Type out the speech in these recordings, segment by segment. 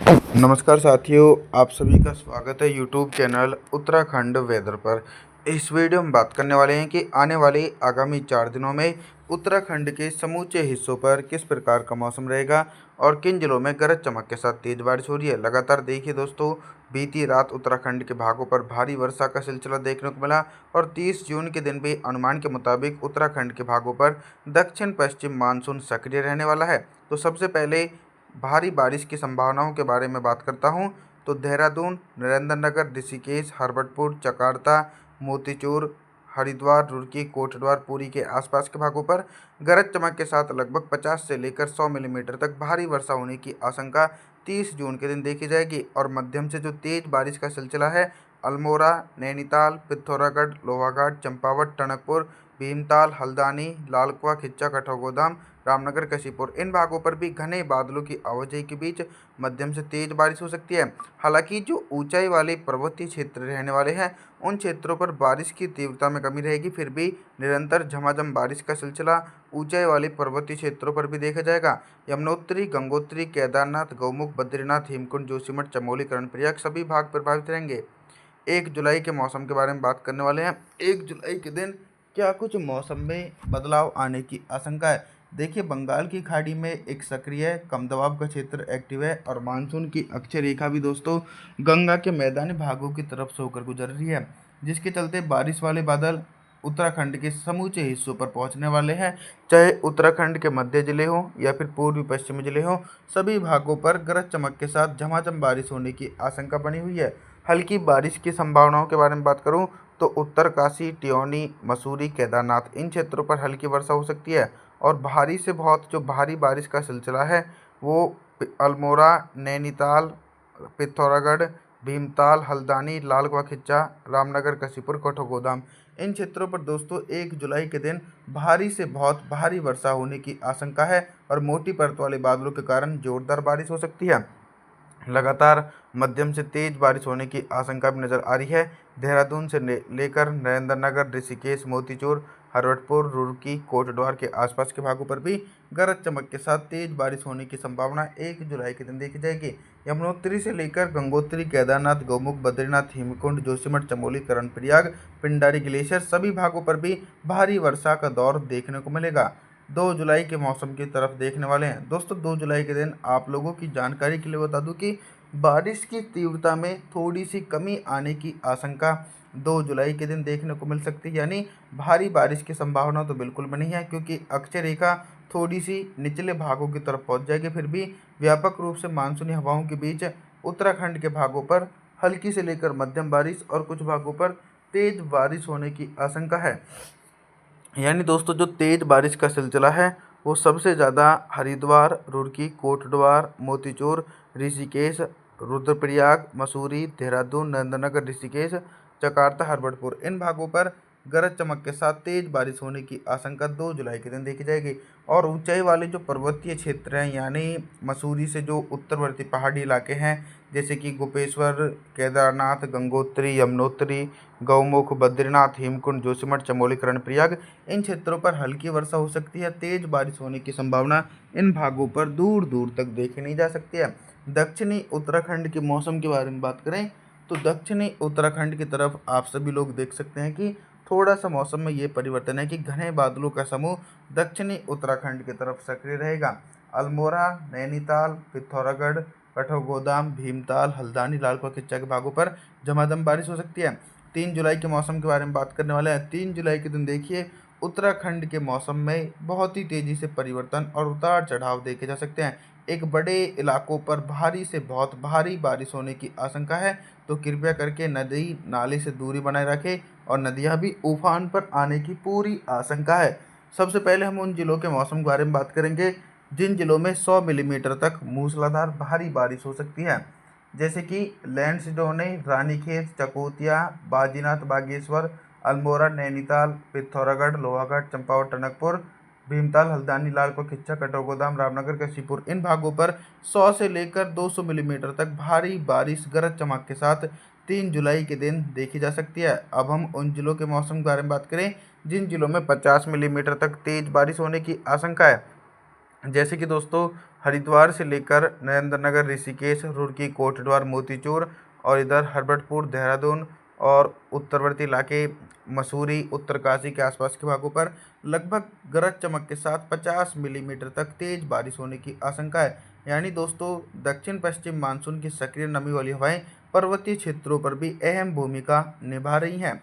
नमस्कार साथियों, आप सभी का स्वागत है यूट्यूब चैनल उत्तराखंड वेदर पर। इस वीडियो में बात करने वाले हैं कि आने वाले आगामी 4 दिनों में उत्तराखंड के समूचे हिस्सों पर किस प्रकार का मौसम रहेगा और किन जिलों में गरज चमक के साथ तेज बारिश हो रही है। लगातार देखिए दोस्तों, बीती रात उत्तराखंड के भागों पर भारी वर्षा का सिलसिला देखने को मिला और 30 जून के दिन भी अनुमान के मुताबिक उत्तराखंड के भागों पर दक्षिण पश्चिम मानसून सक्रिय रहने वाला है। तो सबसे पहले भारी बारिश की संभावनाओं के बारे में बात करता हूं, तो देहरादून, नरेंद्रनगर, ऋषिकेश, हरबटपुर, चकार्ता, मोतीचूर, हरिद्वार, रुड़की, कोटद्वार, पुरी के आसपास के भागों पर गरज चमक के साथ लगभग 50 से लेकर 100 मिलीमीटर तक भारी वर्षा होने की आशंका 30 जून के दिन देखी जाएगी। और मध्यम से जो तेज बारिश का सिलसिला है, अल्मोड़ा, नैनीताल, पिथौरागढ़, लोहाघाट, चंपावत, टनकपुर, भीमताल, हल्द्वानी, लालकुआ, खिच्चा, कठौगोदाम, रामनगर, कशीपुर, इन भागों पर भी घने बादलों की आवाजाही के बीच मध्यम से तेज बारिश हो सकती है। हालांकि जो ऊंचाई वाले पर्वतीय क्षेत्र रहने वाले हैं, उन क्षेत्रों पर बारिश की तीव्रता में कमी रहेगी। फिर भी निरंतर झमाझम बारिश का सिलसिला ऊंचाई वाले पर्वतीय क्षेत्रों पर भी देखा जाएगा। यमुनोत्री, गंगोत्री, केदारनाथ, गौमुख, बद्रीनाथ, हेमकुंड, जोशीमठ, चमोली, कर्णप्रयाग सभी भाग प्रभावित रहेंगे। 1 जुलाई के मौसम के बारे में बात करने वाले हैं। 1 जुलाई के दिन क्या कुछ मौसम में बदलाव आने की आशंका है। देखिए, बंगाल की खाड़ी में एक सक्रिय कम दबाव का क्षेत्र एक्टिव है और मानसून की अक्षय रेखा भी दोस्तों गंगा के मैदानी भागों की तरफ से होकर गुजर रही है, जिसके चलते बारिश वाले बादल उत्तराखंड के समूचे हिस्सों पर पहुंचने वाले हैं। चाहे उत्तराखंड के मध्य जिले हों या फिर पूर्वी पश्चिमी जिले हों, सभी भागों पर गरज चमक के साथ झमाझम बारिश होने की आशंका बनी हुई है। हल्की बारिश की संभावनाओं के बारे में बात करूं, तो उत्तरकाशी, टियोनी, मसूरी, केदारनाथ, इन क्षेत्रों पर हल्की वर्षा हो सकती है। और भारी से बहुत जो भारी बारिश का सिलसिला है, वो अल्मोड़ा, नैनीताल, पिथौरागढ़, भीमताल, हल्द्वानी, लालकुआ, खिच्चा, रामनगर, कशीपुर, कठौगोदाम, इन क्षेत्रों पर दोस्तों 1 जुलाई के दिन भारी से बहुत भारी वर्षा होने की आशंका है और मोटी परत वाले बादलों के कारण जोरदार बारिश हो सकती है। लगातार मध्यम से तेज बारिश होने की आशंका भी नजर आ रही है। देहरादून से लेकर नरेंद्रनगर, ऋषिकेश, मोतीचूर, हरवटपुर, रुड़की, कोटद्वार के आसपास के भागों पर भी गरज चमक के साथ तेज बारिश होने की संभावना 1 जुलाई के दिन देखी जाएगी। यमुनोत्री से लेकर गंगोत्री, केदारनाथ, गौमुख, बद्रीनाथ, हेमकुंड, जोशीमठ, चमोली, कर्णप्रयाग, पिंडारी ग्लेशियर सभी भागों पर भी भारी वर्षा का दौर देखने को मिलेगा। 2 जुलाई के मौसम की तरफ देखने वाले हैं दोस्तों। 2 जुलाई के दिन आप लोगों की जानकारी के लिए बता दूं कि बारिश की तीव्रता में थोड़ी सी कमी आने की आशंका 2 जुलाई के दिन देखने को मिल सकती है। यानी भारी बारिश की संभावना तो बिल्कुल बनी है, क्योंकि अक्षय रेखा थोड़ी सी निचले भागों की तरफ पहुंच जाएगी। फिर भी व्यापक रूप से मानसूनी हवाओं के बीच उत्तराखंड के भागों पर हल्की से लेकर मध्यम बारिश और कुछ भागों पर तेज बारिश होने की आशंका है। यानी दोस्तों, जो तेज बारिश का सिलसिला है, वो सबसे ज़्यादा हरिद्वार, रुड़की, कोटद्वार, मोतीचूर, ऋषिकेश, रुद्रप्रयाग, मसूरी, देहरादून, नरेंद्रनगर, ऋषिकेश, जकार्ता, हरबटपुर, इन भागों पर गरज चमक के साथ तेज बारिश होने की आशंका 2 जुलाई के दिन देखी जाएगी। और ऊंचाई वाले जो पर्वतीय क्षेत्र हैं, यानी मसूरी से जो उत्तरवर्ती पहाड़ी इलाके हैं, जैसे कि गोपेश्वर, केदारनाथ, गंगोत्री, यमुनोत्री, गौमुख, बद्रीनाथ, हेमकुंड, जोशीमठ, चमोली, कर्णप्रयाग, इन क्षेत्रों पर हल्की वर्षा हो सकती है। तेज बारिश होने की संभावना इन भागों पर दूर दूर तक देखी नहीं जा सकती है। दक्षिणी उत्तराखंड के मौसम के बारे में बात करें, तो दक्षिणी उत्तराखंड की तरफ आप सभी लोग देख सकते हैं कि थोड़ा सा मौसम में ये परिवर्तन है कि घने बादलों का समूह दक्षिणी उत्तराखंड की तरफ सक्रिय रहेगा। अल्मोड़ा, नैनीताल, पिथौरागढ़, कठौगोदाम, भीमताल, हल्द्वानी, लालकुआ, खिच्चा के भागों पर झमाझम बारिश हो सकती है। 3 जुलाई के मौसम के बारे में बात करने वाले हैं। 3 जुलाई के दिन देखिए, उत्तराखंड के मौसम में बहुत ही तेज़ी से परिवर्तन और उतार चढ़ाव देखे जा सकते हैं। एक बड़े इलाकों पर भारी से बहुत भारी बारिश होने की आशंका है, तो कृपया करके नदी नाले से दूरी बनाए रखें और नदियां भी उफान पर आने की पूरी आशंका है। सबसे पहले हम उन जिलों के मौसम के बारे में बात करेंगे जिन जिलों में 100 मिलीमीटर तक मूसलाधार भारी बारिश हो सकती है, जैसे कि लैंसडौने, रानीखेत, चकोतिया, बाजीनाथ, बागेश्वर, अल्मोड़ा, नैनीताल, पिथौरागढ़, लोहाघाट, चंपावत, टनकपुर, भीमताल, हल्द्वानी, लालकुआ, खिच्चा, कठौगोदाम, रामनगर, कशीपुर, इन भागों पर 100 से लेकर 200 मिलीमीटर तक भारी बारिश गरज चमक के साथ 3 जुलाई के दिन देखी जा सकती है। अब हम उन जिलों के मौसम के बारे में बात करें जिन जिलों में 50 मिलीमीटर तक तेज बारिश होने की आशंका है। जैसे कि दोस्तों हरिद्वार से लेकर नरेंद्रनगर, ऋषिकेश, रुड़की, कोटद्वार, मोतीचूर और इधर हरबटपुर, देहरादून और उत्तरवर्ती इलाके मसूरी, उत्तरकाशी के आसपास के भागों पर लगभग गरज चमक के साथ 50 मिलीमीटर तक तेज बारिश होने की आशंका है। यानी दोस्तों दक्षिण पश्चिम मानसून की सक्रिय नमी वाली हवाएं पर्वतीय क्षेत्रों पर भी अहम भूमिका निभा रही हैं।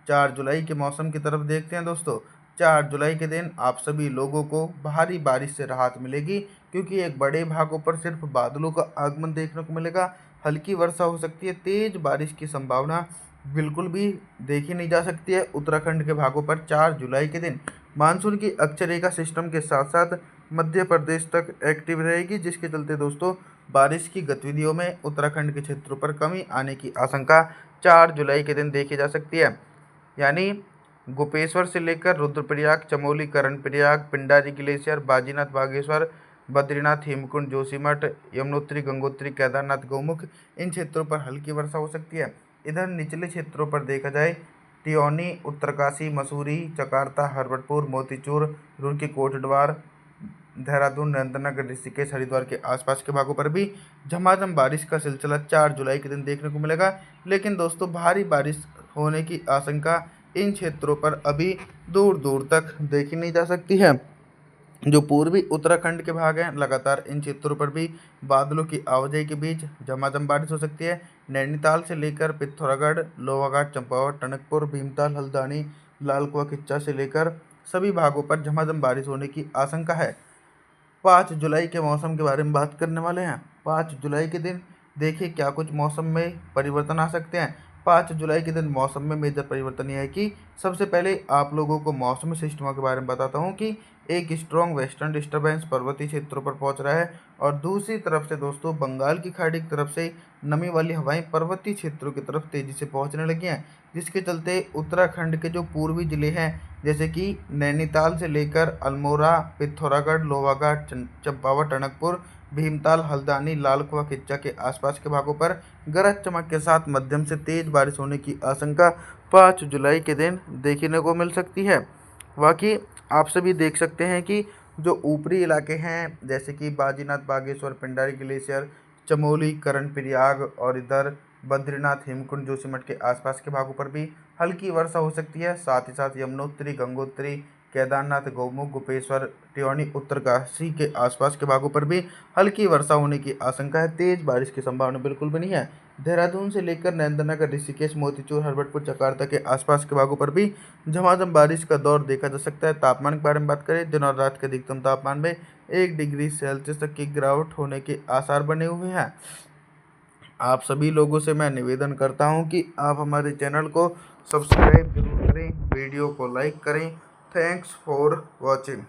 4 जुलाई के मौसम की तरफ देखते हैं दोस्तों। 4 जुलाई के दिन आप सभी लोगों को भारी बारिश से राहत मिलेगी, क्योंकि एक बड़े भागों पर सिर्फ बादलों का आगमन देखने को मिलेगा। हल्की वर्षा हो सकती है, तेज बारिश की संभावना बिल्कुल भी देखी नहीं जा सकती है। उत्तराखंड के भागों पर 4 जुलाई के दिन मानसून की अक्षरेखा सिस्टम के साथ साथ मध्य प्रदेश तक एक्टिव रहेगी, जिसके चलते दोस्तों बारिश की गतिविधियों में उत्तराखंड के क्षेत्रों पर कमी आने की आशंका 4 जुलाई के दिन देखी जा सकती है। यानी गोपेश्वर से लेकर रुद्रप्रयाग, चमोली, कर्णप्रयाग, पिंडारी ग्लेशियर, बाजीनाथ बागेश्वर, बद्रीनाथ, हेमकुंड, जोशीमठ, यमुनोत्री, गंगोत्री, केदारनाथ, गौमुख, इन क्षेत्रों पर हल्की वर्षा हो सकती है। इधर निचले क्षेत्रों पर देखा जाए त्योनी, उत्तरकाशी, मसूरी, चकारता, हरबटपुर, मोतीचूर, रुड़की, कोटद्वार, देहरादून, नरेंद्रनगर, ऋषिकेश, हरिद्वार के आसपास के भागों पर भी झमाझम बारिश का सिलसिला 4 जुलाई के दिन देखने को मिलेगा। लेकिन दोस्तों भारी बारिश होने की आशंका इन क्षेत्रों पर अभी दूर दूर तक देखी नहीं जा सकती है। जो पूर्वी उत्तराखंड के भाग हैं, लगातार इन क्षेत्रों पर भी बादलों की आवाजाही के बीच झमाझम बारिश हो सकती है। नैनीताल से लेकर पिथौरागढ़, लोहाघाट, चंपावत, टनकपुर, भीमताल, हल्द्वानी, लाल कुआं, किच्चा से लेकर सभी भागों पर झमाझम बारिश होने की आशंका है। 5 जुलाई के मौसम के बारे में बात करने वाले हैं। 5 जुलाई के दिन देखिए क्या कुछ मौसम में परिवर्तन आ सकते हैं। 5 जुलाई के दिन मौसम में मेजर परिवर्तन यह है कि सबसे पहले आप लोगों को मौसमी सिस्टमों के बारे में बताता हूँ कि एक स्ट्रॉन्ग वेस्टर्न डिस्टर्बेंस पर्वतीय क्षेत्रों पर पहुंच रहा है, और दूसरी तरफ से दोस्तों बंगाल की खाड़ी की तरफ से नमी वाली हवाएं पर्वतीय क्षेत्रों की तरफ तेजी से पहुंचने लगी हैं, जिसके चलते उत्तराखंड के जो पूर्वी जिले हैं जैसे कि नैनीताल से लेकर अल्मोड़ा, पिथौरागढ़, लोहाघाट, चंपावत, टनकपुर, भीमताल, हल्द्वानी, लाल कुआं, किच्चा के आसपास के भागों पर गरज चमक के साथ मध्यम से तेज बारिश होने की आशंका 5 जुलाई के दिन देखने को मिल सकती है। बाकी आप सभी देख सकते हैं कि जो ऊपरी इलाके हैं जैसे कि बाजीनाथ बागेश्वर, पिंडारी ग्लेशियर, चमोली, कर्णप्रयाग और इधर बद्रीनाथ, हेमकुंड, जोशीमठ के आसपास के भागों पर भी हल्की वर्षा हो सकती है। साथ ही साथ यमुनोत्री, गंगोत्री, केदारनाथ, गौमुख, गोपेश्वर, त्योनी, उत्तरकाशी के आसपास के भागों पर भी हल्की वर्षा होने की आशंका है। तेज बारिश की संभावना बिल्कुल भी नहीं है। देहरादून से लेकर नरेंद्रनगर, ऋषिकेश, मोतीचूर, हरबटपुर, चकारता के आसपास के भागों पर भी झमाझम बारिश का दौर देखा जा सकता है। तापमान के बारे में बात करें, दिन और रात के अधिकतम तापमान में 1 डिग्री सेल्सियस तक की गिरावट होने के आसार बने हुए हैं। आप सभी लोगों से मैं निवेदन करता हूं कि आप हमारे चैनल को सब्सक्राइब जरूर करें, वीडियो को लाइक करें। Thanks for watching.